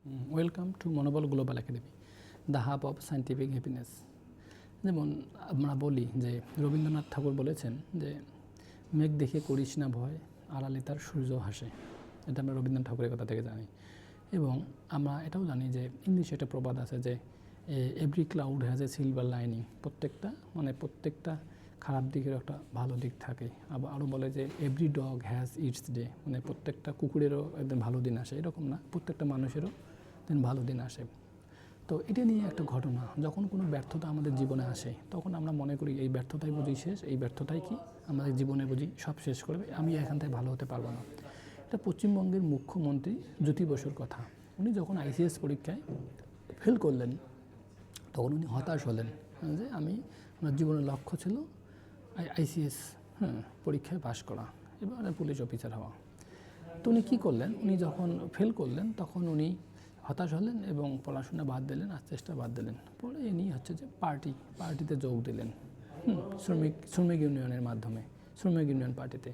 Welcome to মনোবল global academy, the hub of scientific happiness. যেমন আমরা বলি যে রবীন্দ্রনাথ ঠাকুর বলেছেন যে মেঘ দেখে করিস না ভয়, আড়ালে তার সূর্য হাসে। এটা আমরা রবীন্দ্রনাথ ঠাকুরের কথা থেকে জানি। এবং আমরা এটাও জানি যে ইংলিশে একটা প্রবাদ আছে যে every cloud has a silver lining. প্রত্যেকটা খারাপ দিকের একটা ভালো দিক থাকে। আবার আরও বলে যে every dog has its day, মানে প্রত্যেকটা কুকুরেরও একদিন ভালো দিন আসে। এরকম না, প্রত্যেকটা মানুষেরও দিন ভালো দিন আসে। তো এটা নিয়ে একটা ঘটনা, যখন কোনো ব্যর্থতা আমাদের জীবনে আসে তখন আমরা মনে করি এই ব্যর্থতাই বুঝি শেষ, এই ব্যর্থতাই কি আমাদের জীবনে বুঝি সব শেষ করবে, আমি এখান থেকে ভালো হতে পারবো না। এটা পশ্চিমবঙ্গের মুখ্যমন্ত্রী জ্যোতি বসুর কথা। উনি যখন আইসিএস পরীক্ষায় ফেল করলেন তখন উনি হতাশ হলেন যে আমার জীবনের লক্ষ্য ছিল আইসিএস পরীক্ষায় পাশ করা, এবার পুলিশ অফিসার হওয়া। তো উনি কী করলেন, উনি যখন ফেল করলেন তখন উনি হতাশ হলেন এবং পড়াশোনা বাদ দিলেন, আর চেষ্টা বাদ দিলেন। পরে ইনি হচ্ছে যে পার্টিতে যোগ দিলেন, শ্রমিক ইউনিয়নের মাধ্যমে, শ্রমিক ইউনিয়ন পার্টিতে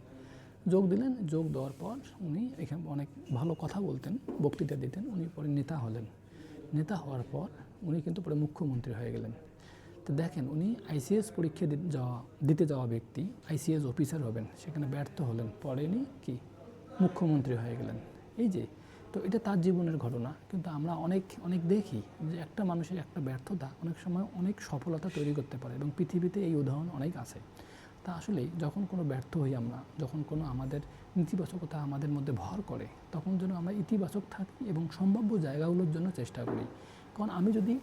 যোগ দিলেন। যোগ দেওয়ার পর উনি এখানে অনেক ভালো কথা বলতেন, বক্তৃতা দিতেন। উনি পরে নেতা হলেন। নেতা হওয়ার পর উনি কিন্তু পরে মুখ্যমন্ত্রী হয়ে গেলেন। তো দেখেন, উনি আইসিএস পরীক্ষা দিতে যাওয়া ব্যক্তি আইসিএস অফিসার হবেন, সেখানে ব্যর্থ হলেন, পরে উনি কি মুখ্যমন্ত্রী হয়ে গেলেন। এই যে, তো এটা তার জীবনের ঘটনা। কিন্তু আমরা অনেক দেখি যে একটা মানুষের একটা ব্যর্থতা অনেক সময় অনেক সফলতা তৈরি করতে পারে, এবং পৃথিবীতে এই উদাহরণ অনেক আছে। তা আসলে যখন কোনো ব্যর্থ হই আমরা, যখন কোনো আমাদের নেতিবাচকতা আমাদের মধ্যে ভর করে, তখন যেন আমরা ইতিবাচক থাকি এবং সম্ভাব্য জায়গাগুলোর জন্য চেষ্টা করি। কারণ আমি যদি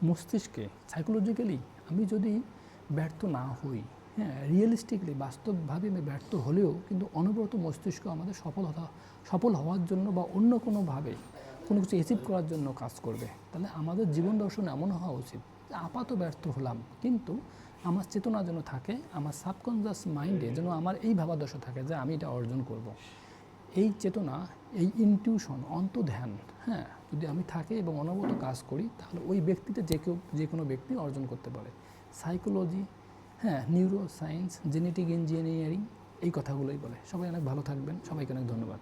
মস্তিষ্কে সাইকোলজিক্যালি আমি যদি ব্যর্থ না হই, রিয়েলিস্টিকলি বাস্তবভাবে আমি ব্যর্থ হলেও কিন্তু অনবরত মস্তিষ্ক আমাদের সফল হওয়ার জন্য বা অন্য কোনোভাবে কোনো কিছু অ্যাচিভ করার জন্য কাজ করবে। তাহলে আমাদের জীবন দর্শন এমন হওয়া উচিত যে আপাত ব্যর্থ হলাম, কিন্তু আমার চেতনা যেন থাকে, আমার সাবকনসিয়াস মাইন্ডে যেন আমার এই ভাবাদশা থাকে যে আমি এটা অর্জন করব। এই চেতনা, এই ইনটিউশন, অন্তর্ধ্যান যদি আমি থাকে এবং অনবরত কাজ করি, তাহলে ওই ব্যক্তিতে যে কোনো ব্যক্তি অর্জন করতে পারে। Psychology, neuro science, genetic engineering এই কথাগুলোই বলে। সবাই অনেক ভালো থাকবেন, সবাইকে অনেক ধন্যবাদ।